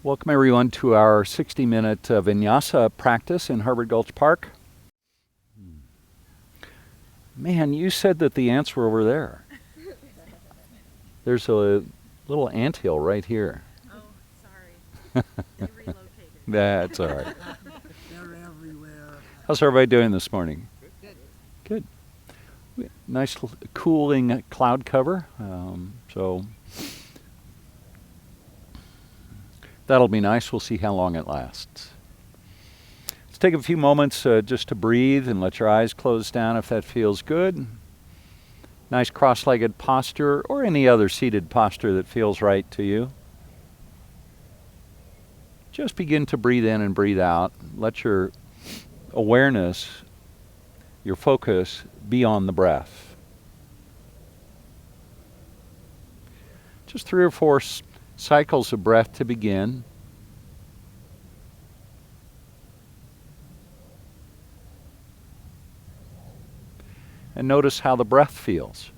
Welcome everyone to our 60-minute Vinyasa practice in Harvard Gulch Park. Man, you said that the ants were over there. There's a little anthill right here. Oh, sorry. They relocated. That's all right. They're everywhere. How's everybody doing this morning? Good. Good. Nice cooling cloud cover. So that'll be nice. We'll see how long it lasts. Let's take a few moments just to breathe and let your eyes close down if that feels good. Nice cross-legged posture or any other seated posture that feels right to you. Just begin to breathe in and breathe out. Let your awareness, your focus be on the breath. Just 3 or 4 cycles of breath to begin. And notice how the breath feels.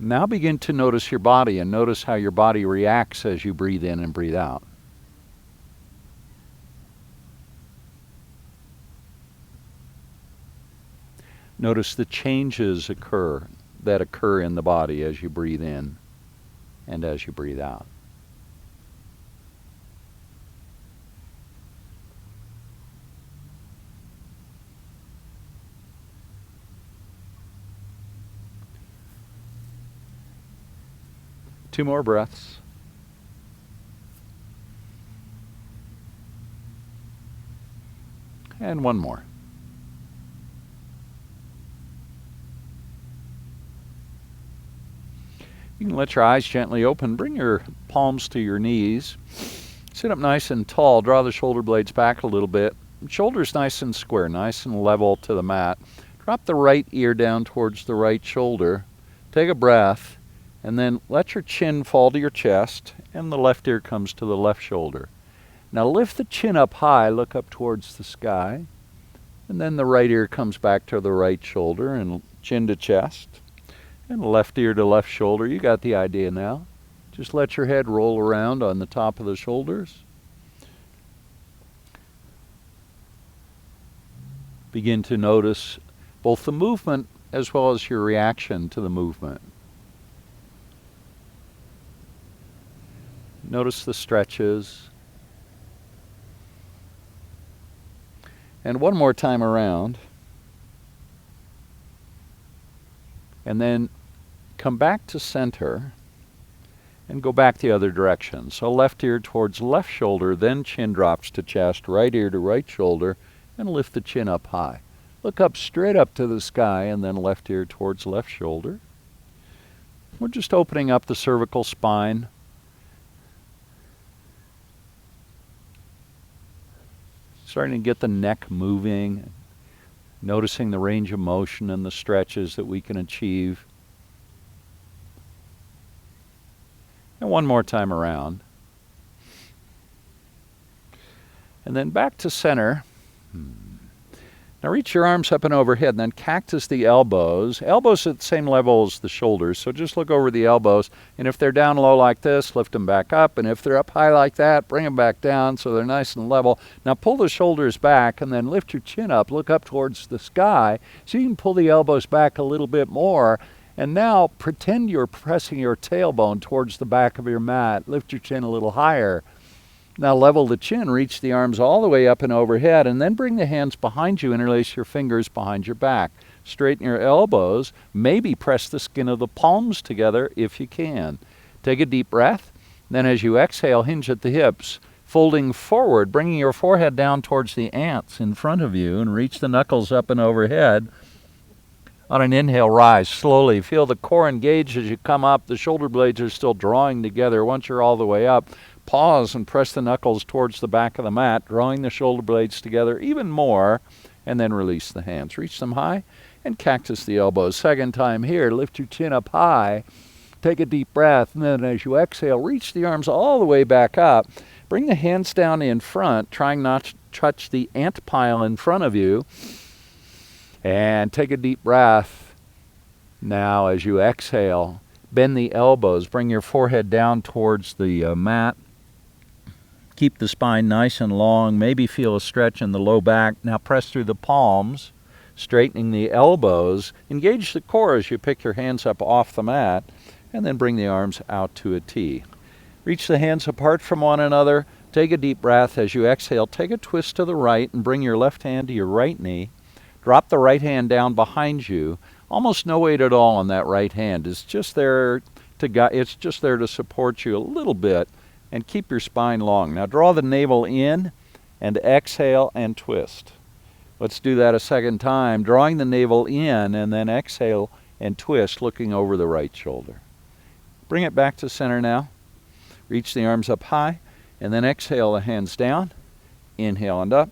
Now begin to notice your body and notice how your body reacts as you breathe in and breathe out. Notice the changes that occur in the body as you breathe in and as you breathe out. Two more breaths. And one more. You can let your eyes gently open. Bring your palms to your knees. Sit up nice and tall. Draw the shoulder blades back a little bit. Shoulders nice and square, nice and level to the mat. Drop the right ear down towards the right shoulder. Take a breath. And then let your chin fall to your chest, and the left ear comes to the left shoulder. Now lift the chin up high, look up towards the sky, and then the right ear comes back to the right shoulder, and chin to chest, and left ear to left shoulder. You got the idea now. Just let your head roll around on the top of the shoulders. Begin to notice both the movement as well as your reaction to the movement. Notice the stretches. And one more time around. And then come back to center and go back the other direction. So left ear towards left shoulder, then chin drops to chest, right ear to right shoulder, and lift the chin up high. Look up straight up to the sky, and then left ear towards left shoulder. We're just opening up the cervical spine. Starting to get the neck moving, noticing the range of motion and the stretches that we can achieve. And one more time around. And then back to center. Now reach your arms up and overhead, and then cactus the elbows. Elbows at the same level as the shoulders, so just look over the elbows. And if they're down low like this, lift them back up. And if they're up high like that, bring them back down so they're nice and level. Now pull the shoulders back and then lift your chin up. Look up towards the sky so you can pull the elbows back a little bit more. And now pretend you're pressing your tailbone towards the back of your mat. Lift your chin a little higher. Now level the chin, reach the arms all the way up and overhead, and then bring the hands behind you, interlace your fingers behind your back. Straighten your elbows, maybe press the skin of the palms together if you can. Take a deep breath, then as you exhale, hinge at the hips, folding forward, bringing your forehead down towards the ants in front of you, and reach the knuckles up and overhead. On an inhale, rise slowly. Feel the core engage as you come up. The shoulder blades are still drawing together. Once you're all the way up, pause and press the knuckles towards the back of the mat, drawing the shoulder blades together even more, and then release the hands. Reach them high and cactus the elbows. Second time here, lift your chin up high. Take a deep breath, and then as you exhale, reach the arms all the way back up. Bring the hands down in front, trying not to touch the ant pile in front of you. And take a deep breath. Now, as you exhale, bend the elbows. Bring your forehead down towards the mat. Keep the spine nice and long. Maybe feel a stretch in the low back. Now press through the palms, straightening the elbows. Engage the core as you pick your hands up off the mat, and then bring the arms out to a T. Reach the hands apart from one another. Take a deep breath. As you exhale, take a twist to the right and bring your left hand to your right knee. Drop the right hand down behind you. Almost no weight at all on that right hand. It's just there to support you a little bit, and keep your spine long. Now draw the navel in and exhale and twist. Let's do that a second time. Drawing the navel in and then exhale and twist, looking over the right shoulder. Bring it back to center now. Reach the arms up high and then exhale the hands down. Inhale and up.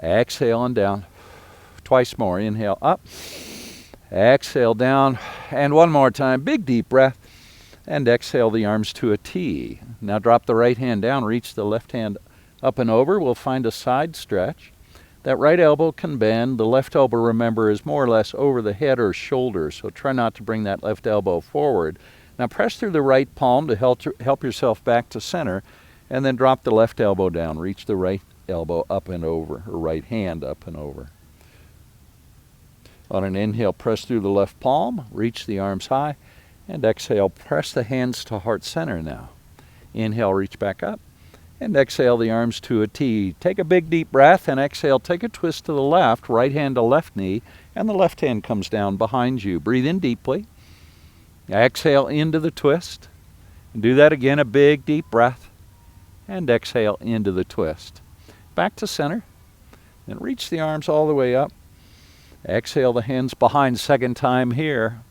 Exhale and down. Twice more. Inhale up. Exhale down. And one more time. Big deep breath. And exhale the arms to a T. Now drop the right hand down. Reach the left hand up and over. We'll find a side stretch. That right elbow can bend. The left elbow, remember, is more or less over the head or shoulder, so try not to bring that left elbow forward. Now press through the right palm to help yourself back to center, and then drop the left elbow down. Reach the right elbow up and over, or right hand up and over. On an inhale, press through the left palm, reach the arms high, and exhale, press the hands to heart center now. Inhale, reach back up, and exhale the arms to a T. Take a big deep breath and exhale, take a twist to the left, right hand to left knee, and the left hand comes down behind you. Breathe in deeply. Exhale into the twist. And do that again, a big deep breath, and exhale into the twist. Back to center, and reach the arms all the way up. Exhale the hands behind, second time here.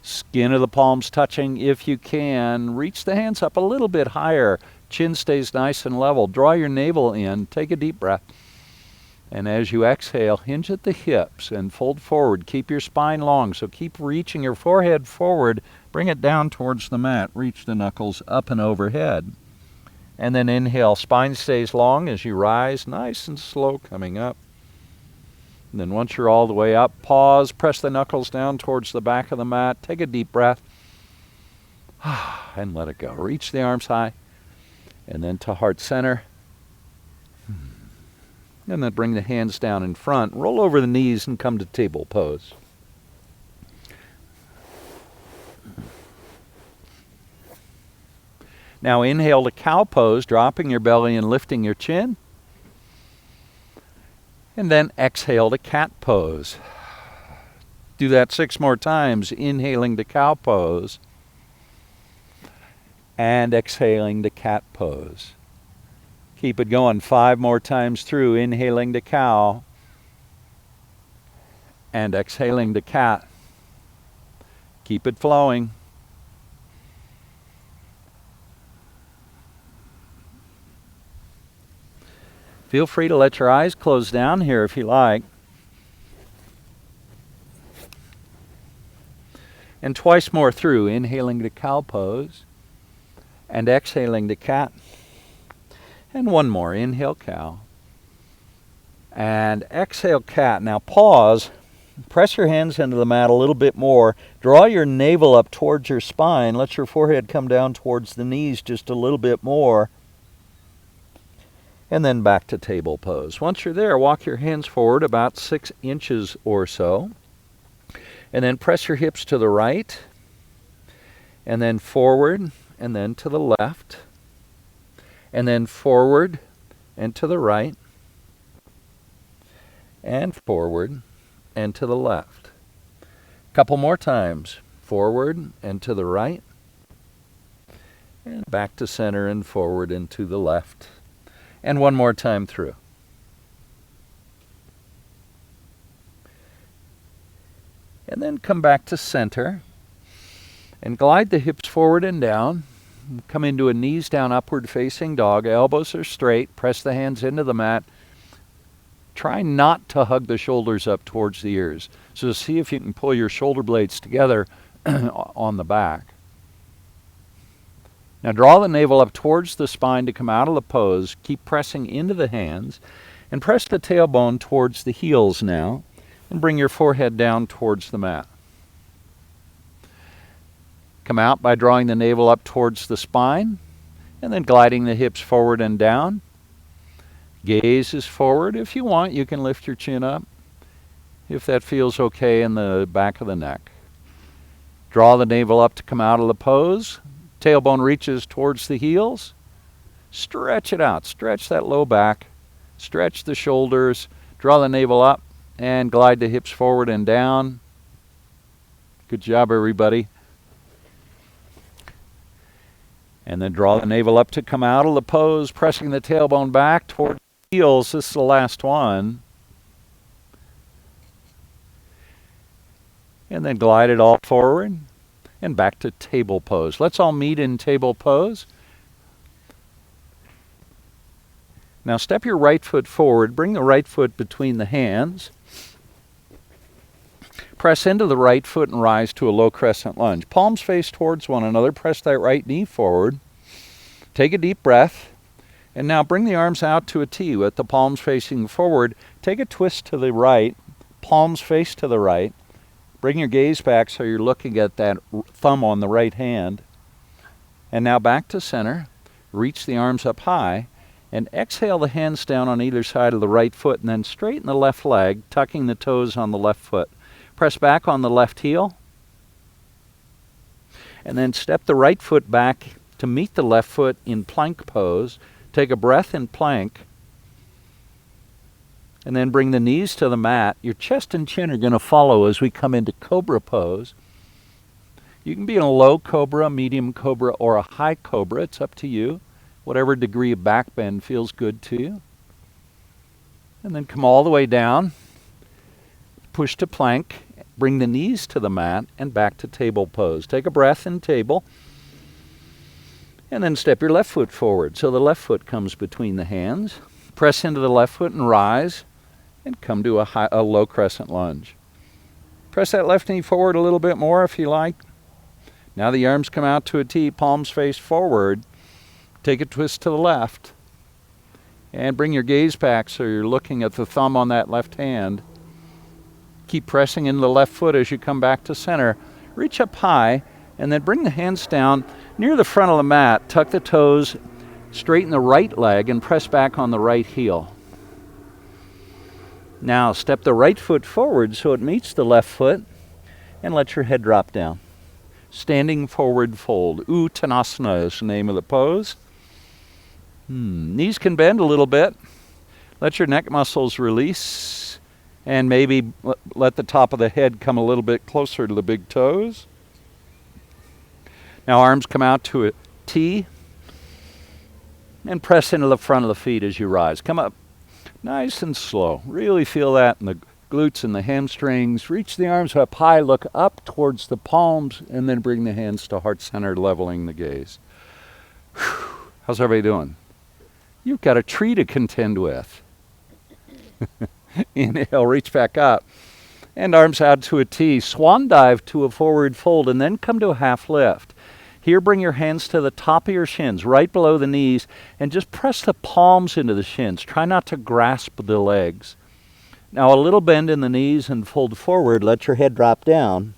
Skin of the palms touching if you can. Reach the hands up a little bit higher. Chin stays nice and level. Draw your navel in. Take a deep breath. And as you exhale, hinge at the hips and fold forward. Keep your spine long, so keep reaching your forehead forward. Bring it down towards the mat. Reach the knuckles up and overhead. And then inhale. Spine stays long as you rise, nice and slow coming up. And then once you're all the way up, pause, press the knuckles down towards the back of the mat. Take a deep breath. And let it go. Reach the arms high. And then to heart center. And then bring the hands down in front. Roll over the knees and come to table pose. Now inhale to cow pose, dropping your belly and lifting your chin. And then exhale to cat pose. Do that 6 more times, inhaling to cow pose. And exhaling to cat pose. Keep it going 5 more times through, inhaling to cow. And exhaling to cat. Keep it flowing. Feel free to let your eyes close down here if you like. And twice more through, inhaling to cow pose and exhaling to cat. And one more, inhale cow and exhale cat. Now pause, press your hands into the mat a little bit more. Draw your navel up towards your spine. Let your forehead come down towards the knees just a little bit more. And then back to table pose. Once you're there, walk your hands forward about 6 inches or so. And then press your hips to the right. And then forward, and then to the left. And then forward, and to the right. And forward, and to the left. Couple more times. Forward, and to the right. And back to center, and forward, and to the left. And one more time through. And then come back to center and glide the hips forward and down. Come into a knees down upward facing dog. Elbows are straight. Press the hands into the mat. Try not to hug the shoulders up towards the ears. So see if you can pull your shoulder blades together on the back. Now draw the navel up towards the spine to come out of the pose. Keep pressing into the hands and press the tailbone towards the heels now. And bring your forehead down towards the mat. Come out by drawing the navel up towards the spine and then gliding the hips forward and down. Gaze is forward. If you want, you can lift your chin up if that feels okay in the back of the neck. Draw the navel up to come out of the pose. Tailbone reaches towards the heels. Stretch it out. Stretch that low back. Stretch the shoulders. Draw the navel up and glide the hips forward and down. Good job, everybody. And then draw the navel up to come out of the pose, pressing the tailbone back toward the heels. This is the last one. And then glide it all forward and back to table pose. Let's all meet in table pose. Now step your right foot forward. Bring the right foot between the hands. Press into the right foot and rise to a low crescent lunge. Palms face towards one another. Press that right knee forward. Take a deep breath. And now bring the arms out to a T with the palms facing forward. Take a twist to the right. Palms face to the right. Bring your gaze back so you're looking at that thumb on the right hand. And now back to center. Reach the arms up high. And exhale the hands down on either side of the right foot. And then straighten the left leg, tucking the toes on the left foot. Press back on the left heel. And then step the right foot back to meet the left foot in plank pose. Take a breath in plank. And then bring the knees to the mat. Your chest and chin are going to follow as we come into cobra pose. You can be in a low cobra, medium cobra, or a high cobra. It's up to you. Whatever degree of back bend feels good to you. And then come all the way down. Push to plank. Bring the knees to the mat and back to table pose. Take a breath in table. And then step your left foot forward so the left foot comes between the hands. Press into the left foot and rise. And come to a low crescent lunge. Press that left knee forward a little bit more if you like. Now the arms come out to a T, palms face forward. Take a twist to the left. And bring your gaze back so you're looking at the thumb on that left hand. Keep pressing into the left foot as you come back to center. Reach up high and then bring the hands down near the front of the mat. Tuck the toes, straighten the right leg and press back on the right heel. Now step the right foot forward so it meets the left foot and let your head drop down. Standing forward fold. Uttanasana is the name of the pose. Knees can bend a little bit. Let your neck muscles release and maybe let the top of the head come a little bit closer to the big toes. Now arms come out to a T and press into the front of the feet as you rise. Come up nice and slow. Really feel that in the glutes and the hamstrings. Reach the arms up high, look up towards the palms, and then bring the hands to heart center, leveling the gaze. Whew. How's everybody doing? You've got a tree to contend with. Inhale, reach back up. And arms out to a T. Swan dive to a forward fold, and then come to a half lift. Here, bring your hands to the top of your shins, right below the knees, and just press the palms into the shins. Try not to grasp the legs. Now, a little bend in the knees and fold forward. Let your head drop down.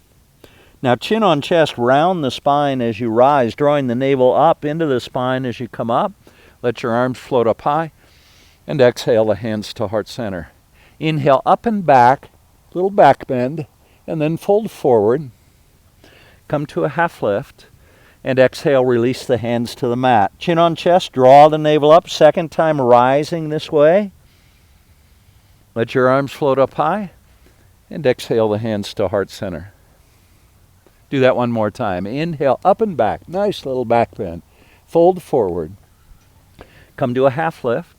Now, chin on chest, round the spine as you rise, drawing the navel up into the spine as you come up. Let your arms float up high, and exhale the hands to heart center. Inhale, up and back, little back bend, and then fold forward. Come to a half lift. And exhale, release the hands to the mat. Chin on chest, draw the navel up. Second time rising this way. Let your arms float up high. And exhale the hands to heart center. Do that one more time. Inhale, up and back. Nice little back bend. Fold forward. Come to a half lift.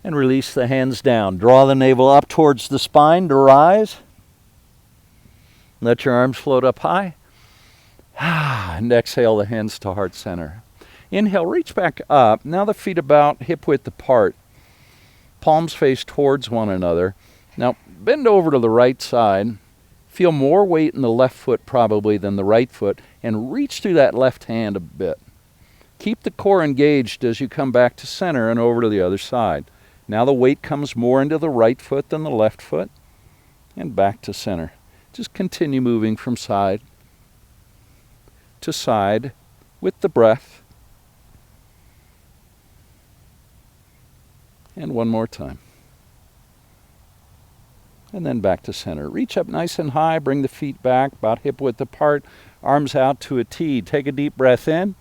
And release the hands down. Draw the navel up towards the spine to rise. Let your arms float up high. And exhale the hands to heart center. Inhale, reach back up. Now the feet about hip width apart. Palms face towards one another. Now bend over to the right side. Feel more weight in the left foot probably than the right foot. And reach through that left hand a bit. Keep the core engaged as you come back to center and over to the other side. Now the weight comes more into the right foot than the left foot. and back to center. Just continue moving from side to side with the breath. And one more time. And then back to center. Reach up nice and high, bring the feet back, about hip width apart, arms out to a T. Take a deep breath in,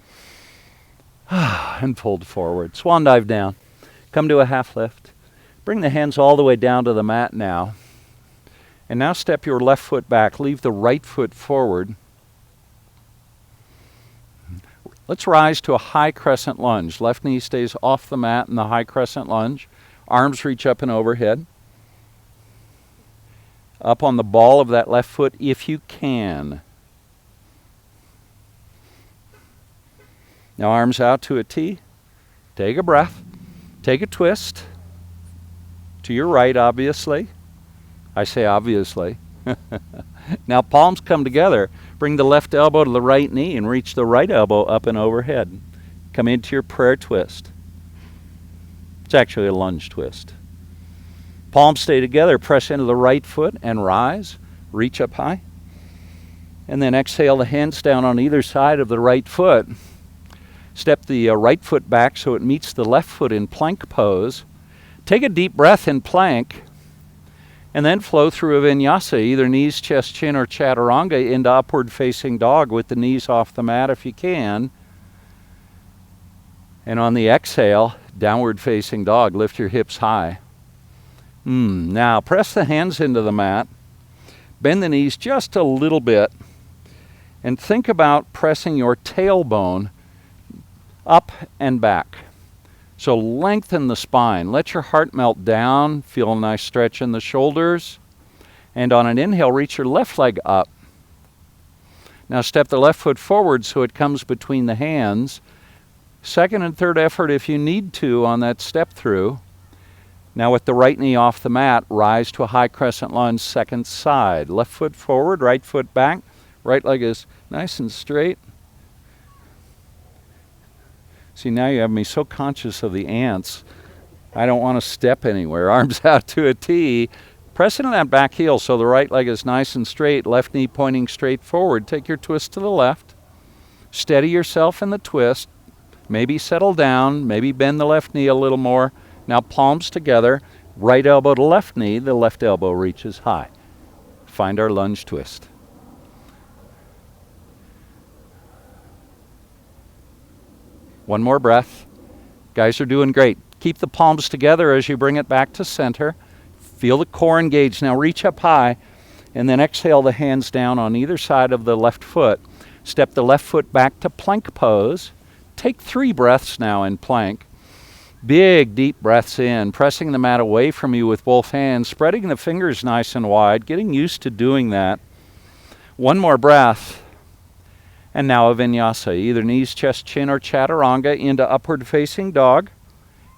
and fold forward. Swan dive down. Come to a half lift. Bring the hands all the way down to the mat now. And now step your left foot back. Leave the right foot forward. Let's rise to a high crescent lunge. Left knee stays off the mat in the high crescent lunge. Arms reach up and overhead. Up on the ball of that left foot if you can. Now arms out to a T. Take a breath. Take a twist. To your right, obviously. I say obviously. Now palms come together. Bring the left elbow to the right knee and reach the right elbow up and overhead. Come into your prayer twist. It's actually a lunge twist. Palms stay together. Press into the right foot and rise. Reach up high. And then exhale the hands down on either side of the right foot. Step the right foot back so it meets the left foot in plank pose. Take a deep breath in plank. And then flow through a vinyasa, either knees, chest, chin, or chaturanga into upward facing dog with the knees off the mat if you can. And on the exhale, downward facing dog. Lift your hips high. Now press the hands into the mat. Bend the knees just a little bit. And think about pressing your tailbone up and back. So lengthen the spine. Let your heart melt down. Feel a nice stretch in the shoulders. And on an inhale, reach your left leg up. Now step the left foot forward so it comes between the hands. Second and third effort if you need to on that step through. Now with the right knee off the mat, rise to a high crescent lunge, second side. Left foot forward, right foot back. Right leg is nice and straight. See, now you have me so conscious of the ants, I don't want to step anywhere. Arms out to a T. Press into that back heel so the right leg is nice and straight, left knee pointing straight forward. Take your twist to the left. Steady yourself in the twist. Maybe settle down, maybe bend the left knee a little more. Now palms together, right elbow to left knee, the left elbow reaches high. Find our lunge twist. One more breath. Guys are doing great. Keep the palms together as you bring it back to center. Feel the core engaged. Now reach up high and then exhale the hands down on either side of the left foot. Step the left foot back to plank pose. Take 3 breaths now in plank. Big, deep breaths in, pressing the mat away from you with both hands, spreading the fingers nice and wide, getting used to doing that. One more breath. And now a vinyasa, either knees, chest, chin, or chaturanga into upward facing dog.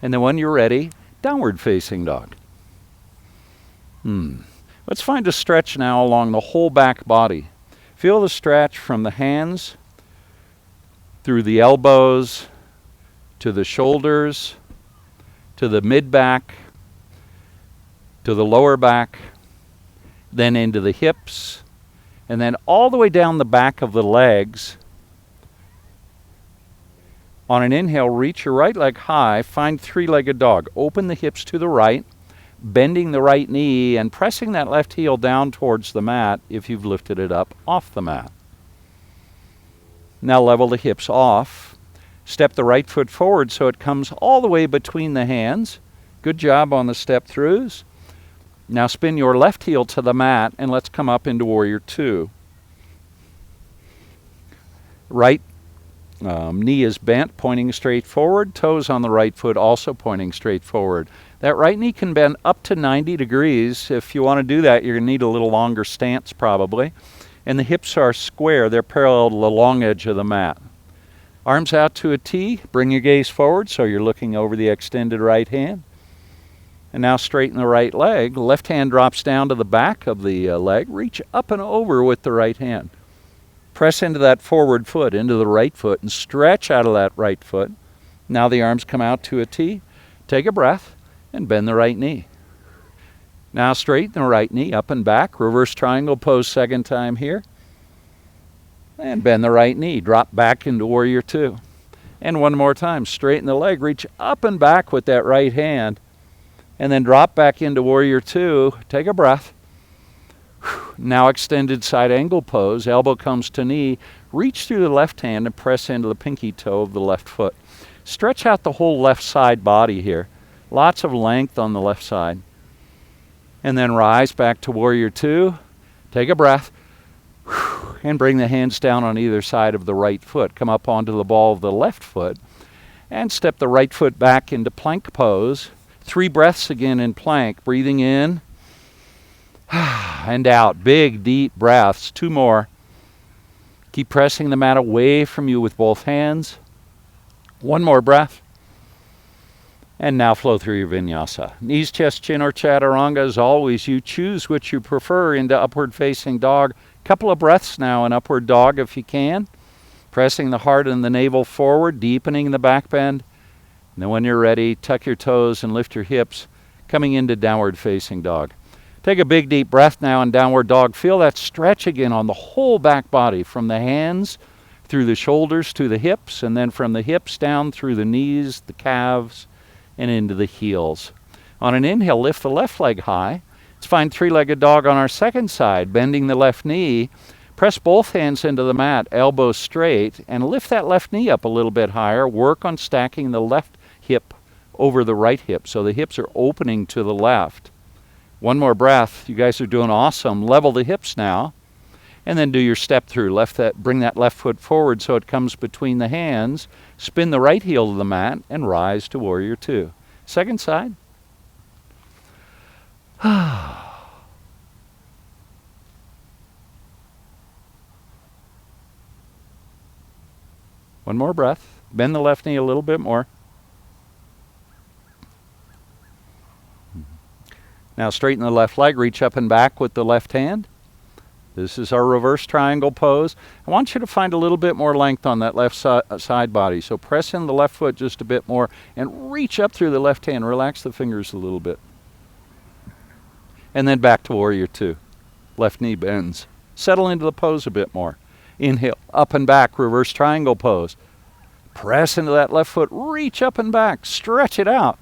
And then when you're ready, downward facing dog. Let's find a stretch now along the whole back body. Feel the stretch from the hands, through the elbows, to the shoulders, to the mid-back, to the lower back, then into the hips, and then all the way down the back of the legs. On an inhale, reach your right leg high, find 3-legged dog. Open the hips to the right, bending the right knee and pressing that left heel down towards the mat if you've lifted it up off the mat. Now level the hips off. Step the right foot forward so it comes all the way between the hands. Good job on the step throughs. Now spin your left heel to the mat and let's come up into Warrior Two. Right knee is bent, pointing straight forward. Toes on the right foot also pointing straight forward. That right knee can bend up to 90 degrees. If you want to do that, you're going to need a little longer stance probably. And the hips are square. They're parallel to the long edge of the mat. Arms out to a T. Bring your gaze forward so you're looking over the extended right hand. And now straighten the right leg. Left hand drops down to the back of the leg. Reach up and over with the right hand. Press into that forward foot, into the right foot, and stretch out of that right foot. Now the arms come out to a T. Take a breath and bend the right knee. Now straighten the right knee up and back. Reverse triangle pose second time here. And bend the right knee. Drop back into warrior two. And one more time. Straighten the leg. Reach up and back with that right hand. And then drop back into warrior two. Take a breath. Now extended side angle pose. Elbow comes to knee. Reach through the left hand and press into the pinky toe of the left foot. Stretch out the whole left side body here. Lots of length on the left side. And then rise back to warrior two. Take a breath. And bring the hands down on either side of the right foot. Come up onto the ball of the left foot. And step the right foot back into plank pose. 3 breaths again in plank. Breathing in. And out. Big, deep breaths. 2 more. Keep pressing the mat away from you with both hands. 1 more breath. And now flow through your vinyasa. Knees, chest, chin, or chaturanga. As always, you choose which you prefer into upward facing dog. Couple of breaths now in upward dog if you can. Pressing the heart and the navel forward, deepening the back bend. And then when you're ready, tuck your toes and lift your hips, coming into downward facing dog. Take a big deep breath now in downward dog. Feel that stretch again on the whole back body, from the hands through the shoulders to the hips, and then from the hips down through the knees, the calves, and into the heels. On an inhale, lift the left leg high. Let's find 3-legged dog on our second side, bending the left knee. Press both hands into the mat, elbows straight, and lift that left knee up a little bit higher. Work on stacking the left hip over the right hip, so the hips are opening to the left. 1 more breath. You guys are doing awesome. Level the hips now. And then do your step through. Bring that left foot forward so it comes between the hands. Spin the right heel to the mat and rise to warrior two. Second side. One more breath. Bend the left knee a little bit more. Now straighten the left leg. Reach up and back with the left hand. This is our reverse triangle pose. I want you to find a little bit more length on that left side body. So press in the left foot just a bit more and reach up through the left hand. Relax the fingers a little bit. And then back to warrior two. Left knee bends. Settle into the pose a bit more. Inhale, up and back, reverse triangle pose. Press into that left foot, reach up and back, stretch it out.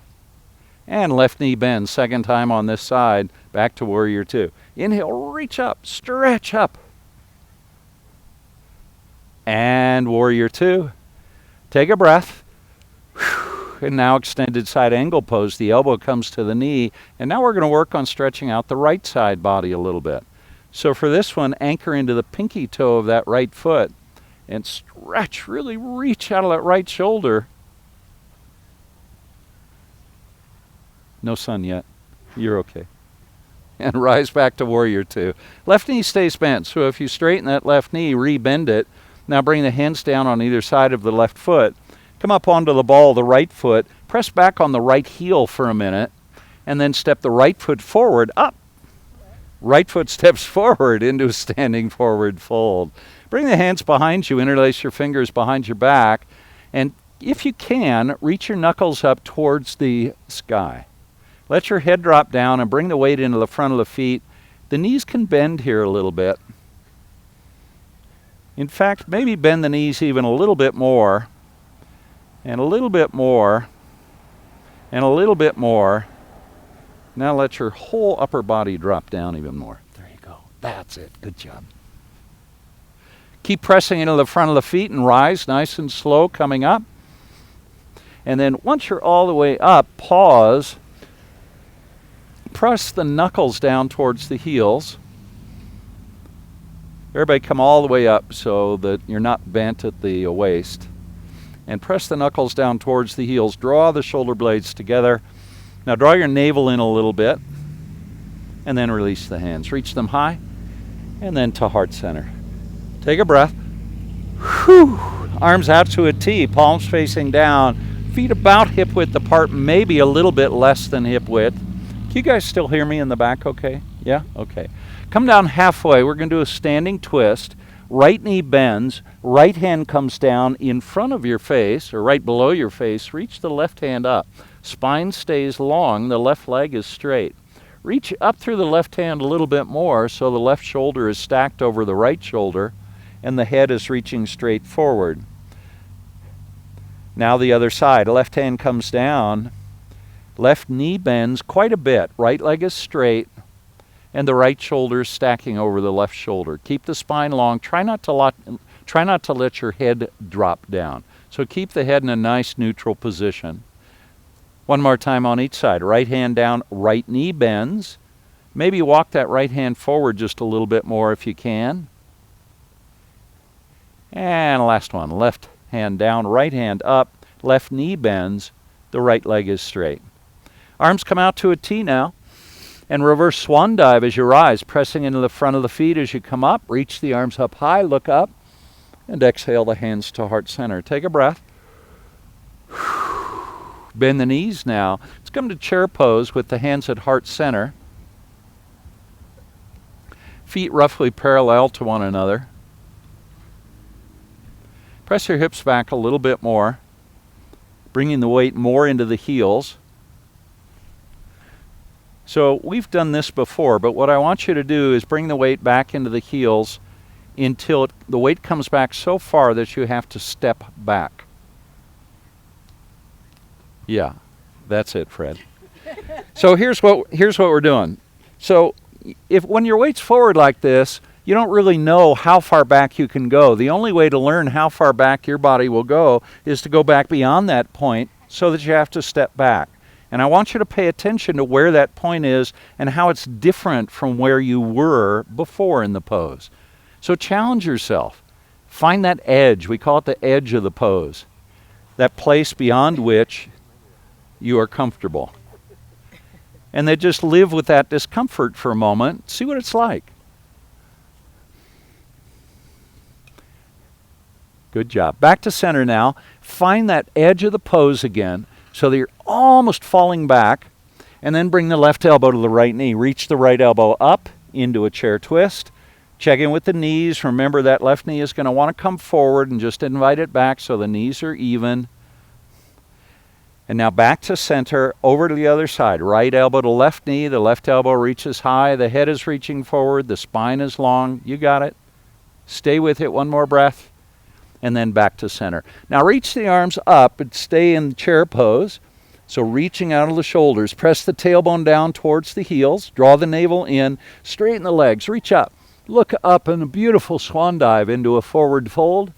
And left knee bends, second time on this side, back to warrior two. Inhale, reach up, stretch up. And warrior two. Take a breath. And now extended side angle pose. The elbow comes to the knee. And now we're going to work on stretching out the right side body a little bit. So for this one, anchor into the pinky toe of that right foot and stretch, really reach out of that right shoulder. No sun yet. You're okay. And rise back to warrior two. Left knee stays bent, so if you straighten that left knee, rebend it. Now bring the hands down on either side of the left foot. Come up onto the ball of the right foot. Press back on the right heel for a minute, and then step the right foot forward, up. Right foot steps forward into a standing forward fold. Bring the hands behind you, interlace your fingers behind your back, and if you can, reach your knuckles up towards the sky. Let your head drop down and bring the weight into the front of the feet. The knees can bend here a little bit. In fact, maybe bend the knees even a little bit more, and a little bit more, and a little bit more. Now let your whole upper body drop down even more. There you go. That's it. Good job. Keep pressing into the front of the feet and rise nice and slow coming up. And then once you're all the way up, pause. Press the knuckles down towards the heels. Everybody come all the way up so that you're not bent at the waist. And press the knuckles down towards the heels. Draw the shoulder blades together. Now draw your navel in a little bit, and then release the hands. Reach them high, and then to heart center. Take a breath. Whew. Arms out to a T, palms facing down, feet about hip width apart, maybe a little bit less than hip width. Can you guys still hear me in the back okay? Yeah? Okay. Come down halfway. We're going to do a standing twist. Right knee bends, right hand comes down in front of your face, or right below your face. Reach the left hand up. Spine stays long, the left leg is straight. Reach up through the left hand a little bit more so the left shoulder is stacked over the right shoulder and the head is reaching straight forward. Now the other side. Left hand comes down. Left knee bends quite a bit. Right leg is straight and the right shoulder is stacking over the left shoulder. Keep the spine long. Try not to let your head drop down. So keep the head in a nice neutral position. One more time on each side. Right hand down, right knee bends. Maybe walk that right hand forward just a little bit more if you can. And last one. Left hand down, right hand up, left knee bends, the right leg is straight. Arms come out to a T now. And reverse swan dive as you rise, pressing into the front of the feet as you come up. Reach the arms up high, look up, and exhale the hands to heart center. Take a breath. Bend the knees now. Let's come to chair pose with the hands at heart center. Feet roughly parallel to one another. Press your hips back a little bit more, bringing the weight more into the heels. So we've done this before, but what I want you to do is bring the weight back into the heels until the weight comes back so far that you have to step back. Yeah, that's it, Fred. So here's what we're doing. So when your weight's forward like this, you don't really know how far back you can go. The only way to learn how far back your body will go is to go back beyond that point so that you have to step back. And I want you to pay attention to where that point is and how it's different from where you were before in the pose. So challenge yourself. Find that edge. We call it the edge of the pose. That place beyond which you are comfortable. And then just live with that discomfort for a moment. See what it's like. Good job. Back to center now. Find that edge of the pose again, so that you're almost falling back, and then bring the left elbow to the right knee. Reach the right elbow up into a chair twist. Check in with the knees. Remember that left knee is going to want to come forward and just invite it back so the knees are even. And now back to center, over to the other side. Right elbow to left knee. The left elbow reaches high. The head is reaching forward. The spine is long. You got it. Stay with it. One more breath. And then back to center. Now reach the arms up and stay in chair pose. So reaching out of the shoulders. Press the tailbone down towards the heels. Draw the navel in. Straighten the legs. Reach up. Look up in a beautiful swan dive into a forward fold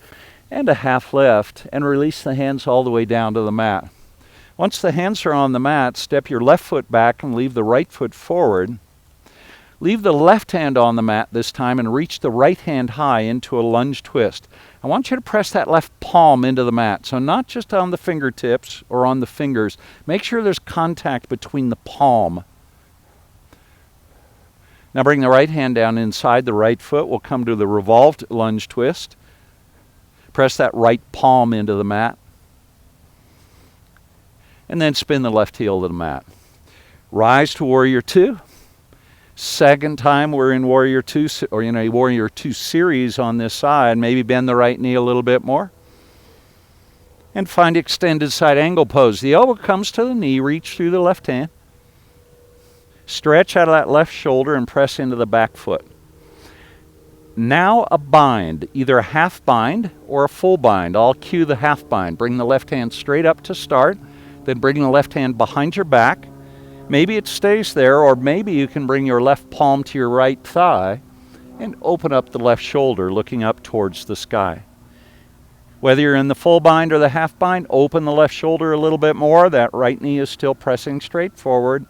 and a half lift. And release the hands all the way down to the mat. Once the hands are on the mat, step your left foot back and leave the right foot forward. Leave the left hand on the mat this time and reach the right hand high into a lunge twist. I want you to press that left palm into the mat. So not just on the fingertips or on the fingers. Make sure there's contact between the palm. Now bring the right hand down inside the right foot. We'll come to the revolved lunge twist. Press that right palm into the mat. And then spin the left heel to the mat. Rise to Warrior Two. Second time we're in Warrior Two, or Warrior Two series on this side. Maybe bend the right knee a little bit more. And find extended side angle pose. The elbow comes to the knee. Reach through the left hand. Stretch out of that left shoulder and press into the back foot. Now a bind, either a half bind or a full bind. I'll cue the half bind. Bring the left hand straight up to start. Then bring the left hand behind your back. Maybe it stays there, or maybe you can bring your left palm to your right thigh and open up the left shoulder, looking up towards the sky. Whether you're in the full bind or the half bind, open the left shoulder a little bit more. That right knee is still pressing straight forward.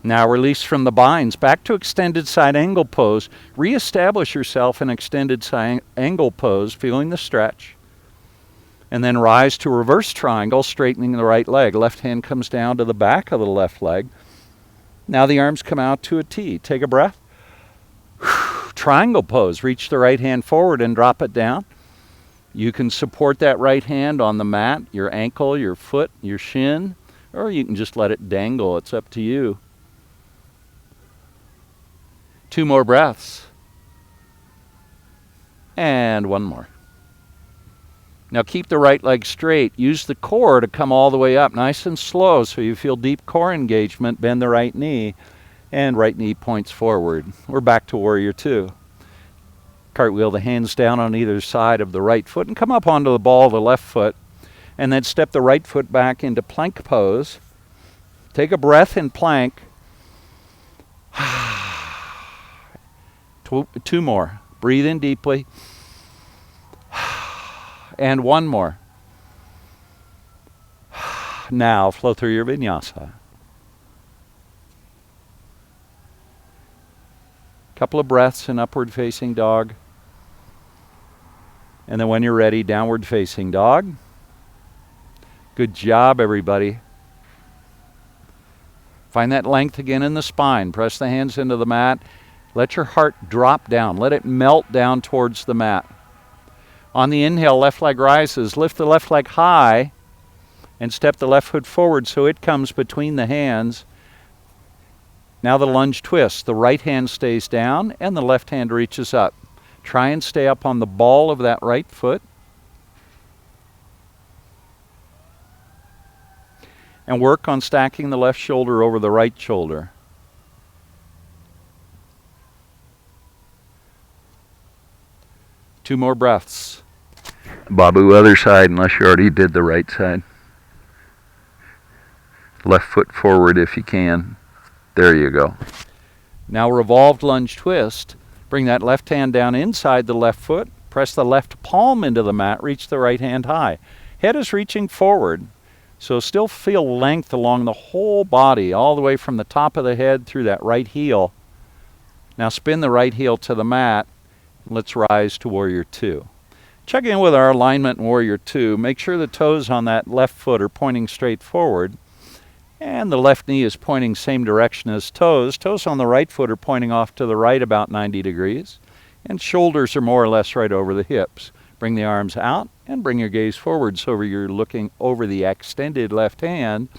Now release from the binds. Back to extended side angle pose. Reestablish yourself in extended side angle pose, feeling the stretch. And then rise to reverse triangle, straightening the right leg. Left hand comes down to the back of the left leg. Now the arms come out to a T. Take a breath. Triangle pose. Reach the right hand forward and drop it down. You can support that right hand on the mat, your ankle, your foot, your shin, or you can just let it dangle. It's up to you. 2 more breaths. And 1 more. Now keep the right leg straight. Use the core to come all the way up, nice and slow, so you feel deep core engagement. Bend the right knee, and right knee points forward. We're back to Warrior Two. Cartwheel the hands down on either side of the right foot and come up onto the ball of the left foot, and then step the right foot back into plank pose. Take a breath in plank. Two more. Breathe in deeply. And one more. Now flow through your vinyasa. Couple of breaths in upward facing dog. And then when you're ready, downward facing dog. Good job, everybody. Find that length again in the spine. Press the hands into the mat. Let your heart drop down. Let it melt down towards the mat. On the inhale, left leg rises. Lift the left leg high and step the left foot forward so it comes between the hands. Now the lunge twist. The right hand stays down and the left hand reaches up. Try and stay up on the ball of that right foot. And work on stacking the left shoulder over the right shoulder. Two more breaths. Babu, other side, unless you already did the right side. Left foot forward if you can. There you go. Now revolved lunge twist. Bring that left hand down inside the left foot. Press the left palm into the mat. Reach the right hand high. Head is reaching forward. So still feel length along the whole body, all the way from the top of the head through that right heel. Now spin the right heel to the mat. Let's rise to Warrior Two. Check in with our alignment in Warrior Two. Make sure the toes on that left foot are pointing straight forward. And the left knee is pointing same direction as toes. Toes on the right foot are pointing off to the right about 90 degrees. And shoulders are more or less right over the hips. Bring the arms out and bring your gaze forward so you're looking over the extended left hand.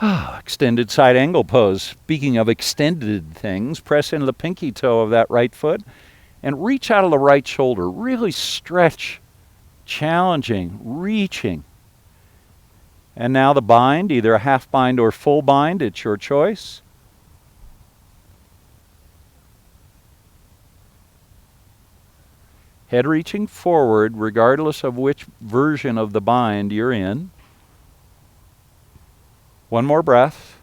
Extended side angle pose. Speaking of extended things, press into the pinky toe of that right foot and reach out of the right shoulder. Really stretch, challenging, reaching. And now the bind, either a half bind or full bind, it's your choice. Head reaching forward regardless of which version of the bind you're in. One more breath.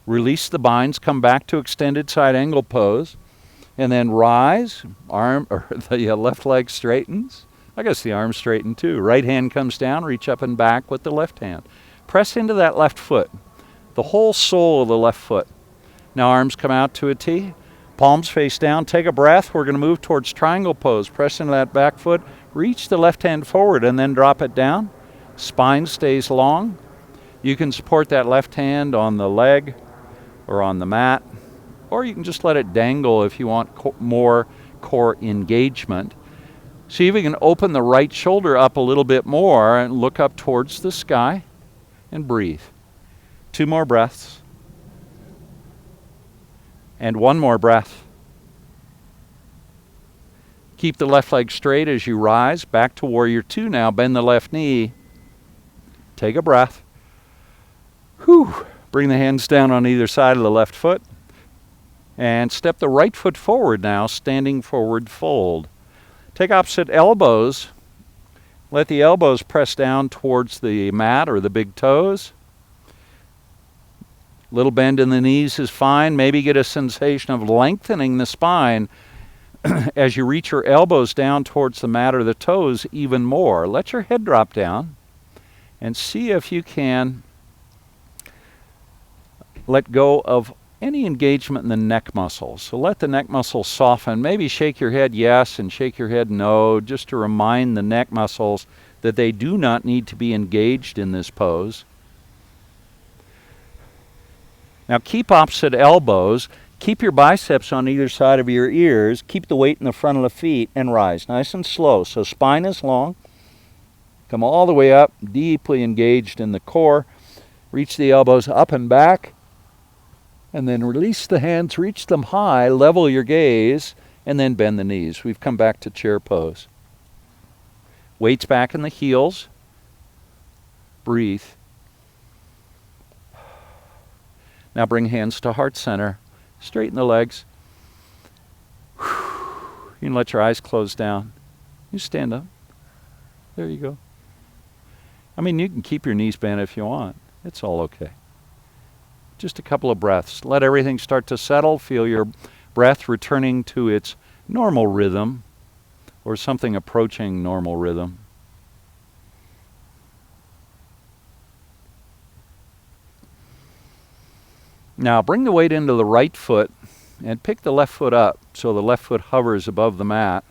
Release the binds, come back to extended side angle pose, and then rise, arm or the left leg straightens. I guess the arms straighten too. Right hand comes down, reach up and back with the left hand. Press into that left foot, the whole sole of the left foot. Now arms come out to a T, palms face down, take a breath. We're going to move towards triangle pose. Press into that back foot, reach the left hand forward and then drop it down. Spine stays long. You can support that left hand on the leg or on the mat, or you can just let it dangle if you want more core engagement. See if you can open the right shoulder up a little bit more and look up towards the sky and breathe. Two more breaths. And one more breath. Keep the left leg straight as you rise. Back to Warrior Two now. Bend the left knee. Take a breath. Whew. Bring the hands down on either side of the left foot. And step the right foot forward now, standing forward fold. Take opposite elbows. Let the elbows press down towards the mat or the big toes. Little bend in the knees is fine. Maybe get a sensation of lengthening the spine as you reach your elbows down towards the mat or the toes even more. Let your head drop down and see if you can let go of any engagement in the neck muscles. So let the neck muscles soften. Maybe shake your head yes and shake your head no, just to remind the neck muscles that they do not need to be engaged in this pose. Now keep opposite elbows. Keep your biceps on either side of your ears. Keep the weight in the front of the feet and rise nice and slow. So spine is long. Come all the way up, deeply engaged in the core. Reach the elbows up and back. And then release the hands, reach them high, level your gaze, and then bend the knees. We've come back to chair pose. Weights back in the heels. Breathe. Now bring hands to heart center. Straighten the legs. You can let your eyes close down. You stand up. There you go. I mean, you can keep your knees bent if you want. It's all okay. Just a couple of breaths. Let everything start to settle. Feel your breath returning to its normal rhythm, or something approaching normal rhythm. Now bring the weight into the right foot and pick the left foot up so the left foot hovers above the mat.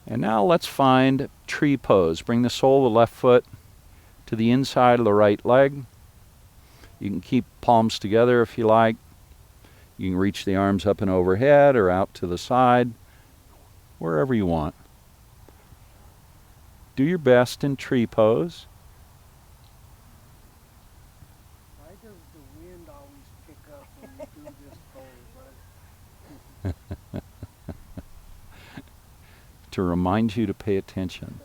And now let's find tree pose. Bring the sole of the left foot to the inside of the right leg. You can keep palms together if you like. You can reach the arms up and overhead or out to the side, wherever you want. Do your best in tree pose. Why does the wind always pick up when we do this pose? To remind you to pay attention.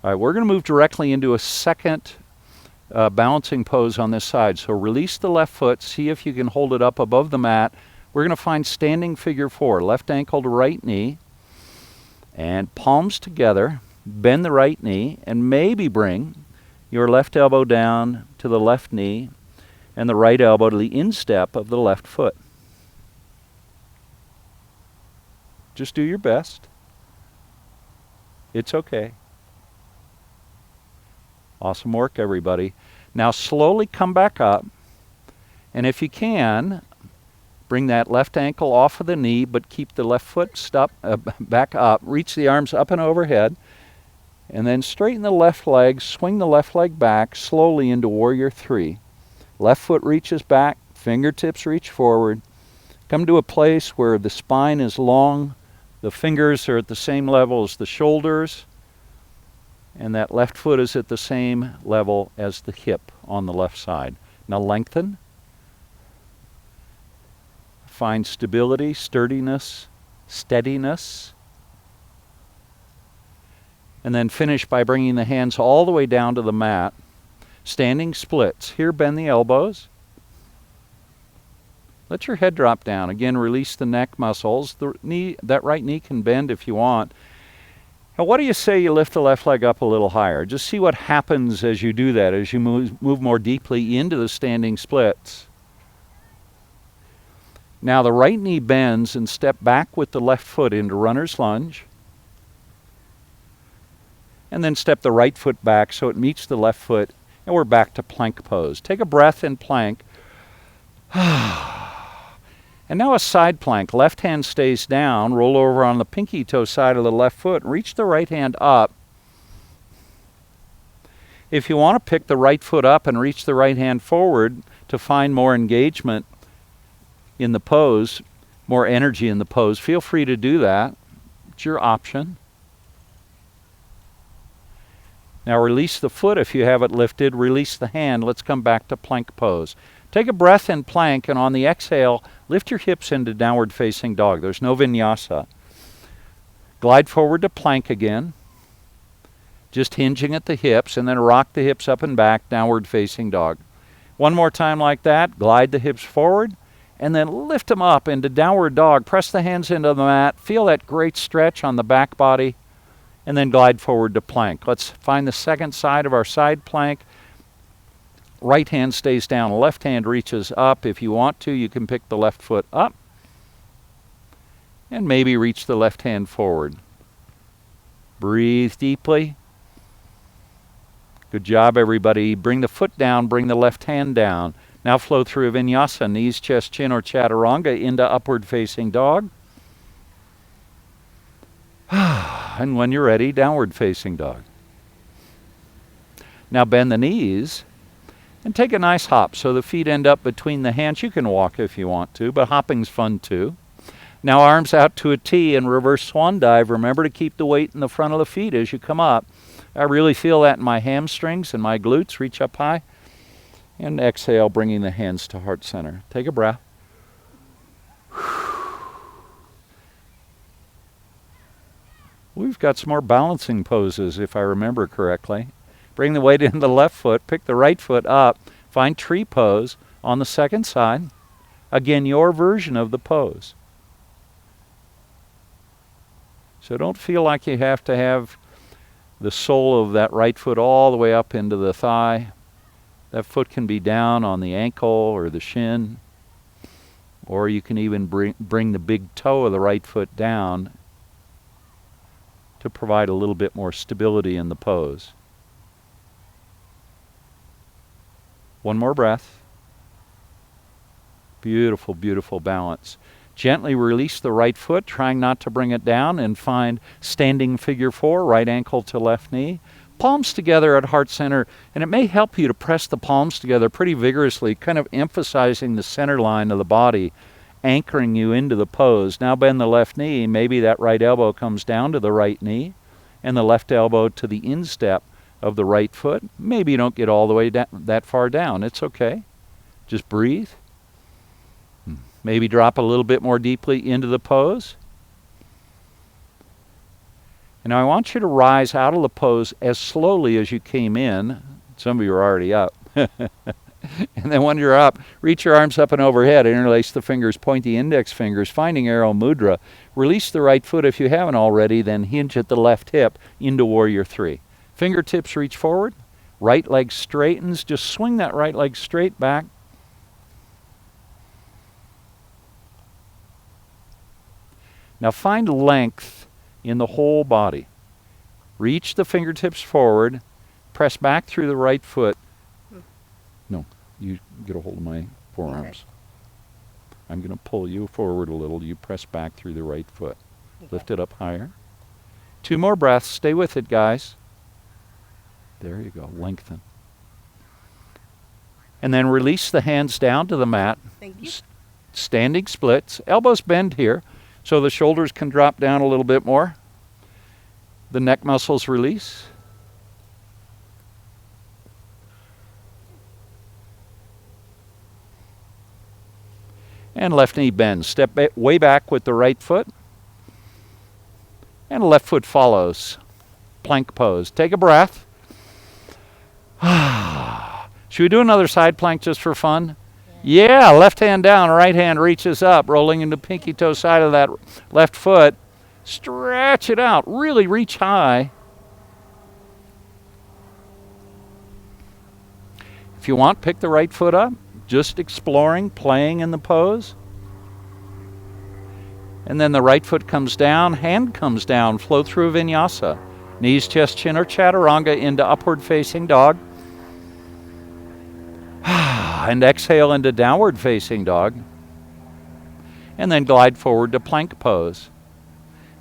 All right, we're going to move directly into a second balancing pose on this side. So release the left foot, see if you can hold it up above the mat. We're going to find standing figure 4, left ankle to right knee, and palms together. Bend the right knee, and maybe bring your left elbow down to the left knee, and the right elbow to the instep of the left foot. Just do your best. It's okay. Awesome work, everybody. Now slowly come back up, and if you can, bring that left ankle off of the knee, but keep the left foot back up. Reach the arms up and overhead, and then straighten the left leg, swing the left leg back slowly into Warrior 3. Left foot reaches back, fingertips reach forward. Come to a place where the spine is long, the fingers are at the same level as the shoulders, and that left foot is at the same level as the hip on the left side. Now lengthen. Find stability, sturdiness, steadiness. And then finish by bringing the hands all the way down to the mat. Standing splits. Here, bend the elbows. Let your head drop down. Again, release the neck muscles. That right knee can bend if you want. Now, what do you say you lift the left leg up a little higher? Just see what happens as you do that, as you move more deeply into the standing splits. Now, the right knee bends and step back with the left foot into runner's lunge. And then step the right foot back so it meets the left foot, and we're back to plank pose. Take a breath in plank. And now a side plank. Left hand stays down. Roll over on the pinky toe side of the left foot. Reach the right hand up. If you want to pick the right foot up and reach the right hand forward to find more engagement in the pose, more energy in the pose, feel free to do that. It's your option. Now release the foot if you have it lifted. Release the hand. Let's come back to plank pose. Take a breath in plank, and on the exhale, lift your hips into downward facing dog. There's no vinyasa. Glide forward to plank again, just hinging at the hips, and then rock the hips up and back, downward facing dog. One more time like that. Glide the hips forward, and then lift them up into downward dog. Press the hands into the mat. Feel that great stretch on the back body, and then glide forward to plank. Let's find the second side of our side plank. Right hand stays down, left hand reaches up. If you want to, you can pick the left foot up and maybe reach the left hand forward. Breathe deeply. Good job, everybody. Bring the foot down, bring the left hand down. Now flow through a vinyasa, knees, chest, chin, or chaturanga into upward facing dog. And when you're ready, downward facing dog. Now bend the knees and take a nice hop so the feet end up between the hands. You can walk if you want to, but hopping's fun too. Now arms out to a T and reverse swan dive. Remember to keep the weight in the front of the feet as you come up. I really feel that in my hamstrings and my glutes. Reach up high. And exhale, bringing the hands to heart center. Take a breath. We've got some more balancing poses, if I remember correctly. Bring the weight into the left foot, pick the right foot up, find tree pose on the second side. Again, your version of the pose. So don't feel like you have to have the sole of that right foot all the way up into the thigh. That foot can be down on the ankle or the shin, or you can even bring the big toe of the right foot down to provide a little bit more stability in the pose. One more breath. Beautiful, beautiful balance. Gently release the right foot, trying not to bring it down, and find standing figure 4, right ankle to left knee. Palms together at heart center, and it may help you to press the palms together pretty vigorously, kind of emphasizing the center line of the body, anchoring you into the pose. Now bend the left knee. Maybe that right elbow comes down to the right knee, and the left elbow to the instep of the right foot. Maybe you don't get all the way that far down. It's okay. Just breathe. Maybe drop a little bit more deeply into the pose. And now I want you to rise out of the pose as slowly as you came in. Some of you are already up. And then when you're up, reach your arms up and overhead, interlace the fingers, point the index fingers, finding arrow mudra. Release the right foot if you haven't already, then hinge at the left hip into warrior 3. Fingertips reach forward, right leg straightens, just swing that right leg straight back. Now find length in the whole body. Reach the fingertips forward, press back through the right foot. No, you get a hold of my forearms. Okay. I'm going to pull you forward a little. You press back through the right foot. Okay. Lift it up higher. 2 more breaths. Stay with it, guys. There you go. Lengthen. And then release the hands down to the mat. Thank you. Standing splits. Elbows bend here, so the shoulders can drop down a little bit more. The neck muscles release. And left knee bends. Step way back with the right foot. And left foot follows. Plank pose. Take a breath. Should we do another side plank just for fun? Yeah, left hand down, right hand reaches up, rolling into pinky toe side of that left foot. Stretch it out. Really reach high. If you want, pick the right foot up. Just exploring, playing in the pose. And then the right foot comes down, hand comes down, flow through Vinyasa. Knees, chest, chin, or chaturanga into upward facing dog. And exhale into downward facing dog. And then glide forward to plank pose.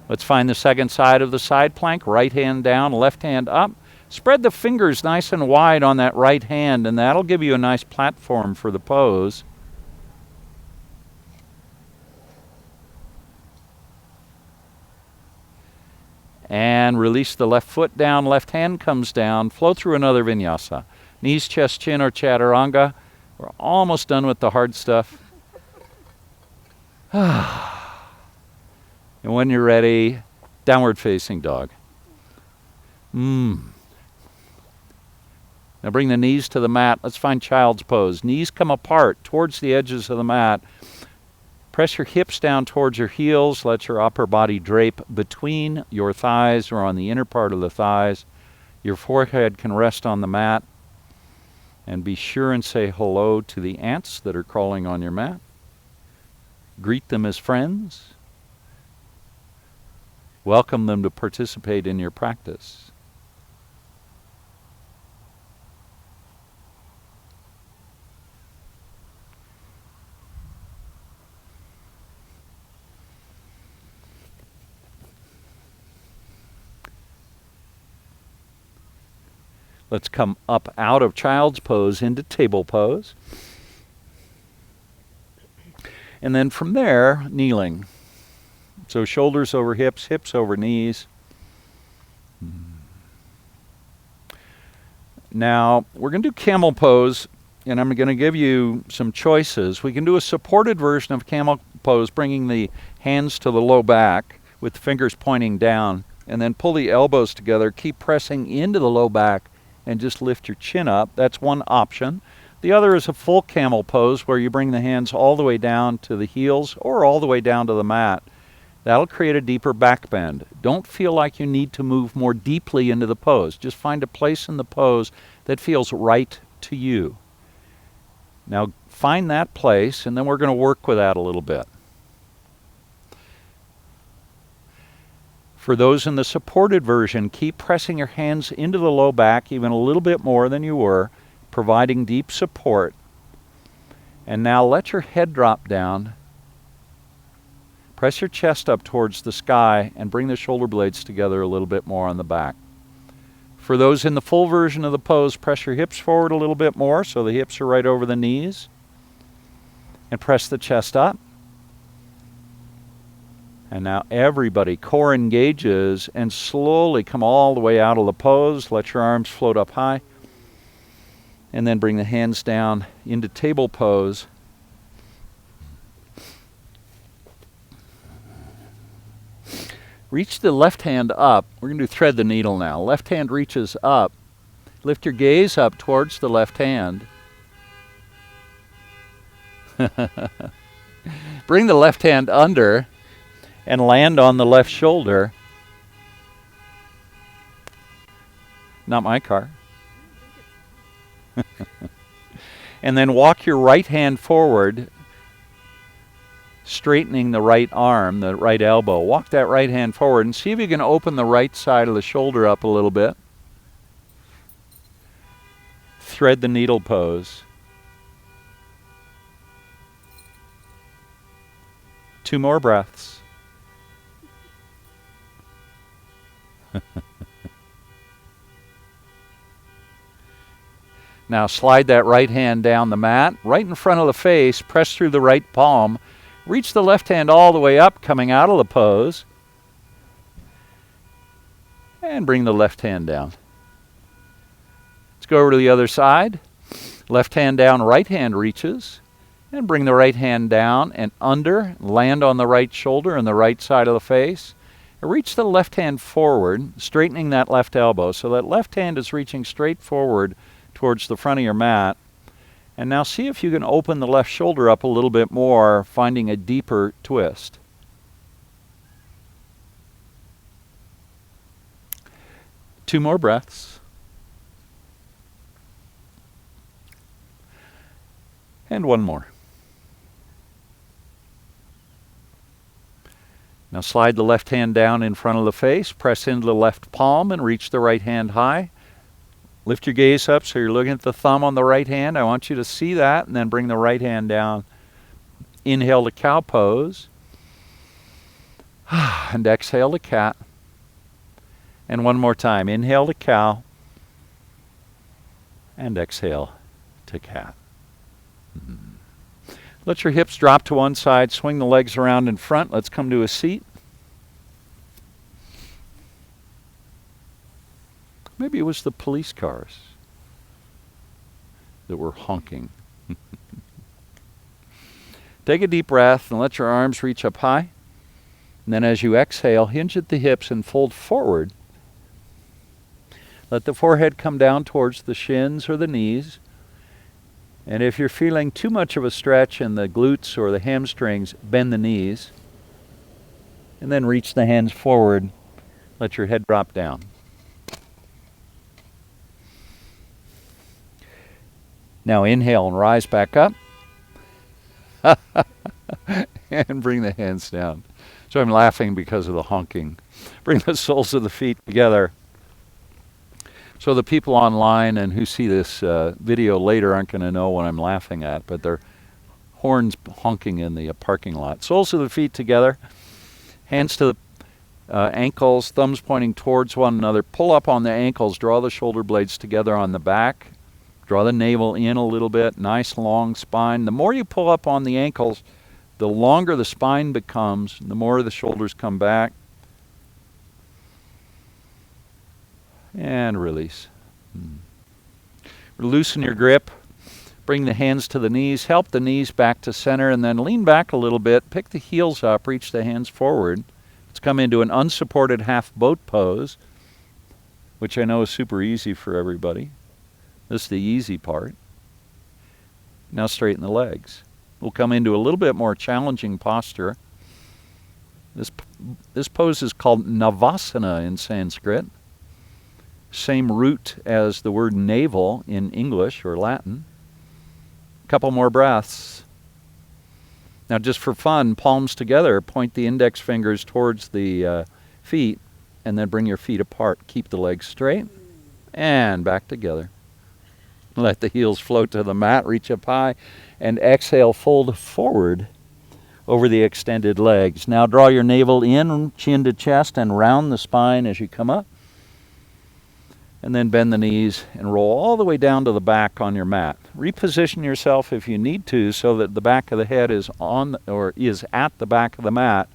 Let's find the second side of the side plank. Right hand down, left hand up. Spread the fingers nice and wide on that right hand, and that'll give you a nice platform for the pose. And release the left foot down, left hand comes down. Flow through another vinyasa. Knees, chest, chin, or chaturanga. We're almost done with the hard stuff. And when you're ready, downward facing dog. Now bring the knees to the mat. Let's find child's pose. Knees come apart towards the edges of the mat. Press your hips down towards your heels. Let your upper body drape between your thighs or on the inner part of the thighs. Your forehead can rest on the mat. And be sure and say hello to the ants that are crawling on your mat. Greet them as friends. Welcome them to participate in your practice. Let's come up out of child's pose into table pose. And then from there, kneeling. So shoulders over hips, hips over knees. Now, we're going to do camel pose, and I'm going to give you some choices. We can do a supported version of camel pose, bringing the hands to the low back with the fingers pointing down and then pull the elbows together. Keep pressing into the low back and just lift your chin up. That's one option. The other is a full camel pose where you bring the hands all the way down to the heels or all the way down to the mat. That'll create a deeper back bend. Don't feel like you need to move more deeply into the pose. Just find a place in the pose that feels right to you. Now find that place, and then we're going to work with that a little bit. For those in the supported version, keep pressing your hands into the low back even a little bit more than you were, providing deep support. And now let your head drop down. Press your chest up towards the sky and bring the shoulder blades together a little bit more on the back. For those in the full version of the pose, press your hips forward a little bit more so the hips are right over the knees. And press the chest up. And now everybody, core engages and slowly come all the way out of the pose. Let your arms float up high. And then bring the hands down into table pose. Reach the left hand up. We're going to do thread the needle now. Left hand reaches up. Lift your gaze up towards the left hand. Bring the left hand under and land on the left shoulder. Not my car. And then walk your right hand forward, straightening the right arm, the right elbow. Walk that right hand forward and see if you can open the right side of the shoulder up a little bit. Thread the needle pose. 2 more breaths. Now slide that right hand down the mat, right in front of the face, press through the right palm, reach the left hand all the way up, coming out of the pose, and bring the left hand down. Let's go over to the other side. Left hand down, right hand reaches, and bring the right hand down and under, land on the right shoulder and the right side of the face. Reach the left hand forward, straightening that left elbow, so that left hand is reaching straight forward towards the front of your mat. And now see if you can open the left shoulder up a little bit more, finding a deeper twist. Two more breaths. And one more. Now slide the left hand down in front of the face, press into the left palm and reach the right hand high. Lift your gaze up so you're looking at the thumb on the right hand. I want you to see that, and then bring the right hand down. Inhale to cow pose. And exhale to cat. And one more time. Inhale to cow. And exhale to cat. Let your hips drop to one side. Swing the legs around in front. Let's come to a seat. Maybe it was the police cars that were honking. Take a deep breath and let your arms reach up high. And then as you exhale, hinge at the hips and fold forward. Let the forehead come down towards the shins or the knees. And if you're feeling too much of a stretch in the glutes or the hamstrings, bend the knees. And then reach the hands forward. Let your head drop down. Now inhale and rise back up. And bring the hands down. So I'm laughing because of the honking. Bring the soles of the feet together. So the people online and who see this video later aren't going to know what I'm laughing at, but they're horns honking in the parking lot. Soles of the feet together. Hands to the ankles, thumbs pointing towards one another. Pull up on the ankles. Draw the shoulder blades together on the back. Draw the navel in a little bit. Nice long spine. The more you pull up on the ankles, the longer the spine becomes, the more the shoulders come back. And release. Loosen your grip. Bring the hands to the knees. Help the knees back to center and then lean back a little bit. Pick the heels up. Reach the hands forward. Let's come into an unsupported half boat pose, which I know is super easy for everybody. This is the easy part. Now straighten the legs. We'll come into a little bit more challenging posture. This pose is called Navasana in Sanskrit. Same root as the word navel in English or Latin. A couple more breaths. Now just for fun, palms together, point the index fingers towards the feet, and then bring your feet apart. Keep the legs straight, and back together. Let the heels float to the mat, reach up high, and exhale, fold forward over the extended legs. Now draw your navel in, chin to chest, and round the spine as you come up. And then bend the knees and roll all the way down to the back on your mat. Reposition yourself if you need to so that the back of the head is on or is at the back of the mat.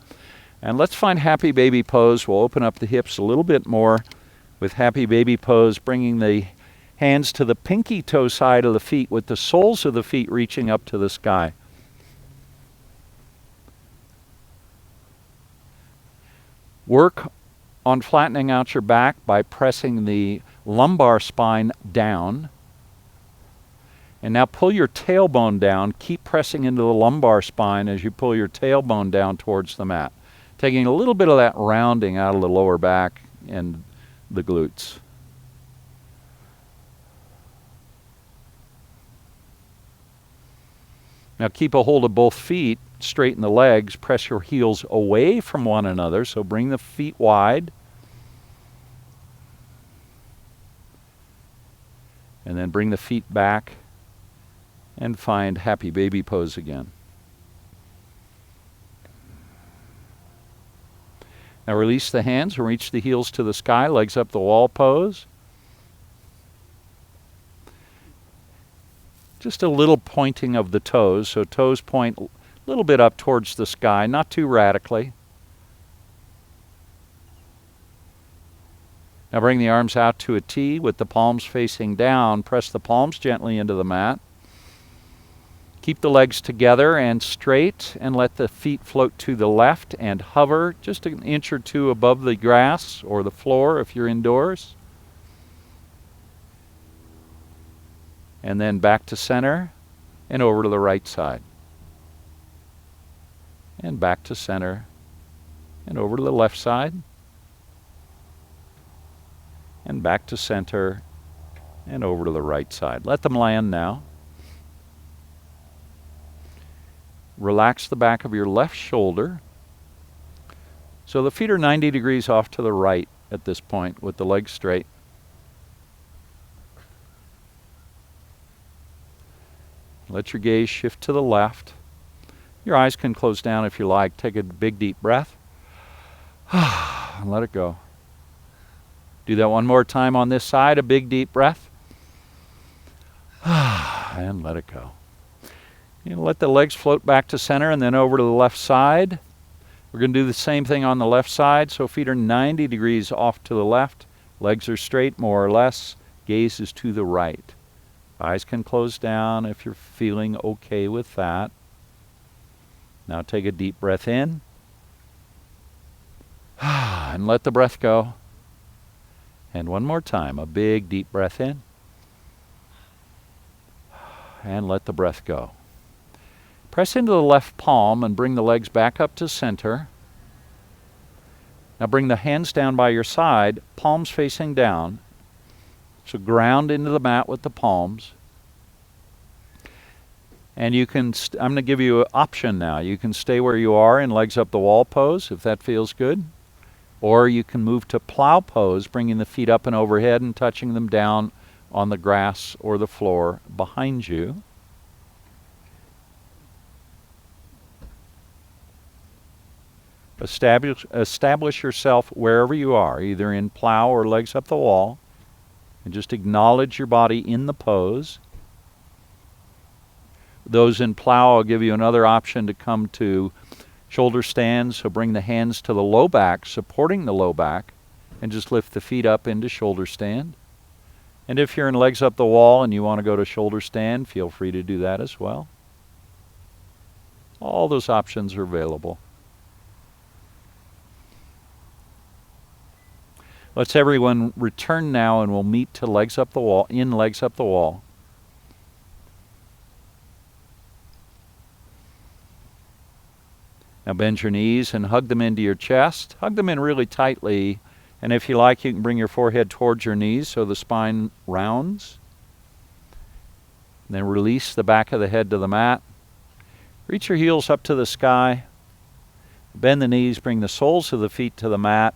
And let's find happy baby pose. We'll open up the hips a little bit more with happy baby pose, bringing the hands to the pinky toe side of the feet with the soles of the feet reaching up to the sky. Work on flattening out your back by pressing the lumbar spine down. And now pull your tailbone down. Keep pressing into the lumbar spine as you pull your tailbone down towards the mat, taking a little bit of that rounding out of the lower back and the glutes. Now keep a hold of both feet, straighten the legs, press your heels away from one another, so bring the feet wide. And then bring the feet back and find happy baby pose again. Now release the hands and reach the heels to the sky, legs up the wall pose. Just a little pointing of the toes, so toes point a little bit up towards the sky, not too radically. Now bring the arms out to a T with the palms facing down. Press the palms gently into the mat. Keep the legs together and straight, and let the feet float to the left and hover just an inch or two above the grass or the floor if you're indoors. And then back to center and over to the right side. And back to center and over to the left side. And back to center and over to the right side. Let them land now. Relax the back of your left shoulder. So the feet are 90 degrees off to the right at this point with the legs straight. Let your gaze shift to the left. Your eyes can close down if you like. Take a big deep breath. And let it go. Do that one more time on this side. A big deep breath. And let it go. Let the legs float back to center and then over to the left side. We're going to do the same thing on the left side. So feet are 90 degrees off to the left. Legs are straight more or less. Gaze is to the right. Eyes can close down if you're feeling okay with that. Now take a deep breath in. And let the breath go. And one more time, a big deep breath in. And let the breath go. Press into the left palm and bring the legs back up to center. Now bring the hands down by your side, palms facing down. So ground into the mat with the palms. And you can, I'm going to give you an option now. You can stay where you are in legs up the wall pose if that feels good. Or you can move to plow pose, bringing the feet up and overhead and touching them down on the grass or the floor behind you. Establish yourself wherever you are, either in plow or legs up the wall, and just acknowledge your body in the pose. Those in plow, I'll give you another option to come to shoulder stand, so bring the hands to the low back, supporting the low back, and just lift the feet up into shoulder stand. And if you're in legs up the wall and you want to go to shoulder stand, feel free to do that as well. All those options are available. Let's everyone return now, and we'll meet to legs up the wall, in legs up the wall. Now bend your knees and hug them into your chest. Hug them in really tightly, and if you like, you can bring your forehead towards your knees so the spine rounds. Then release the back of the head to the mat. Reach your heels up to the sky. Bend the knees, bring the soles of the feet to the mat.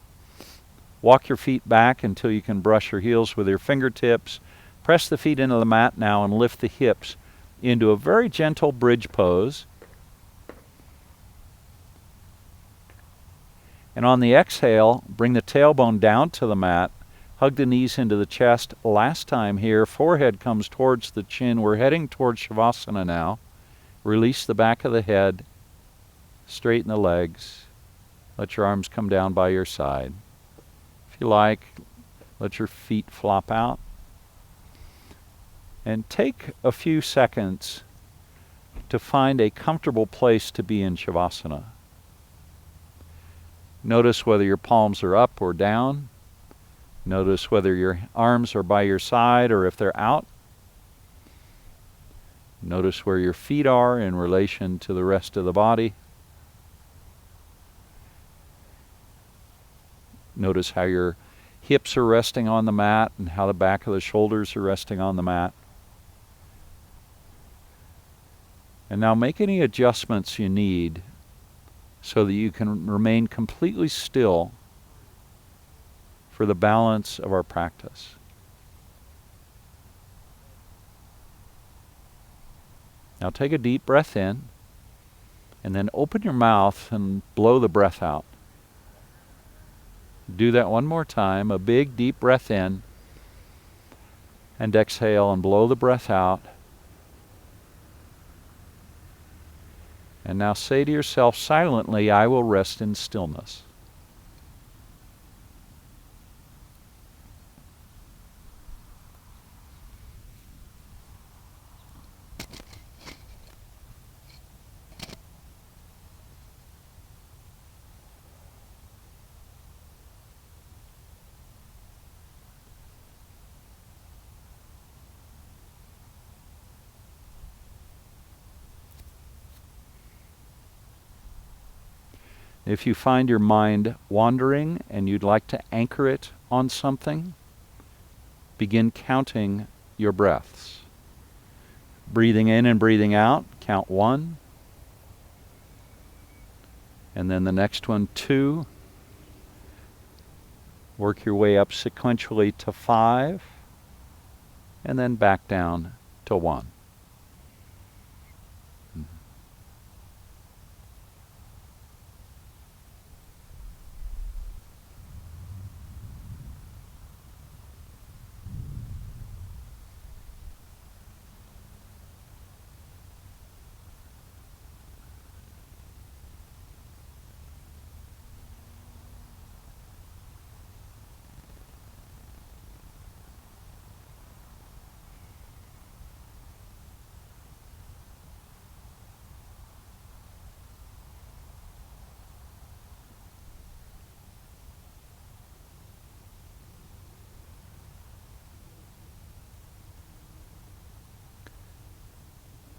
Walk your feet back until you can brush your heels with your fingertips. Press the feet into the mat now and lift the hips into a very gentle bridge pose. And on the exhale, bring the tailbone down to the mat. Hug the knees into the chest. Last time here, forehead comes towards the chin. We're heading towards Shavasana now. Release the back of the head. Straighten the legs. Let your arms come down by your side. If you like, let your feet flop out. And take a few seconds to find a comfortable place to be in Shavasana. Notice whether your palms are up or down. Notice whether your arms are by your side or if they're out. Notice where your feet are in relation to the rest of the body. Notice how your hips are resting on the mat and how the back of the shoulders are resting on the mat. And now make any adjustments you need so that you can remain completely still for the balance of our practice. Now take a deep breath in, and then open your mouth and blow the breath out. Do that one more time, a big deep breath in, and exhale and blow the breath out. And now say to yourself silently, I will rest in stillness. If you find your mind wandering and you'd like to anchor it on something, begin counting your breaths. Breathing in and breathing out, count 1. And then the next one, 2. Work your way up sequentially to 5. And then back down to 1.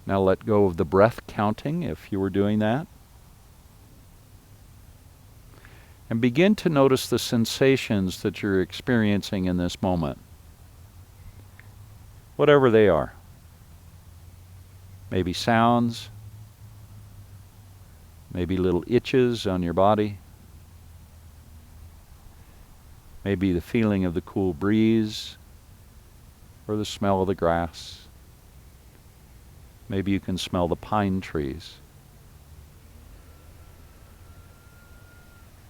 Now let go of the breath counting if you were doing that. And begin to notice the sensations that you're experiencing in this moment. Whatever they are. Maybe sounds, maybe little itches on your body, maybe the feeling of the cool breeze or the smell of the grass. Maybe you can smell the pine trees.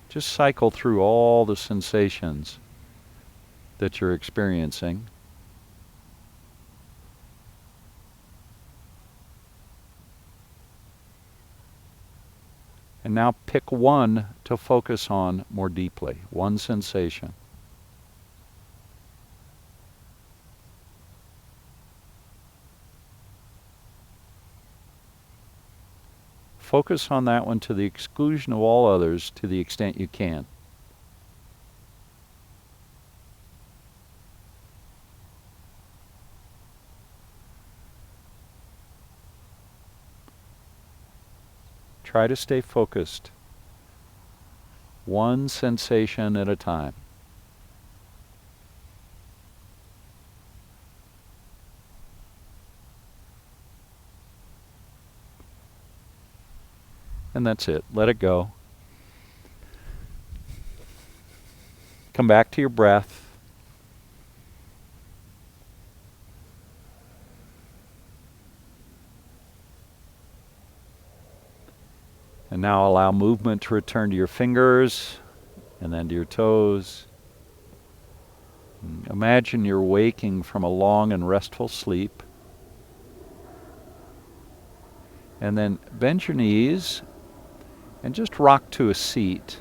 Just cycle through all the sensations that you're experiencing. And now pick one to focus on more deeply, one sensation. Focus on that one to the exclusion of all others to the extent you can. Try to stay focused. One sensation at a time. And that's it. Let it go. Come back to your breath. And now allow movement to return to your fingers and then to your toes. Imagine you're waking from a long and restful sleep. And then bend your knees and just rock to a seat.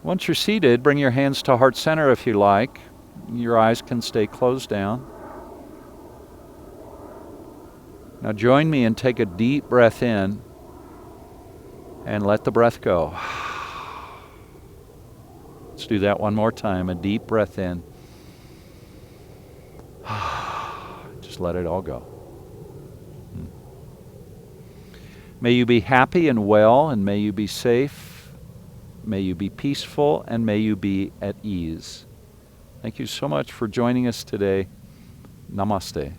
Once you're seated, bring your hands to heart center if you like. Your eyes can stay closed down. Now join me and take a deep breath in and let the breath go. Let's do that one more time. A deep breath in. Just let it all go. May you be happy and well, and may you be safe. May you be peaceful, and may you be at ease. Thank you so much for joining us today. Namaste.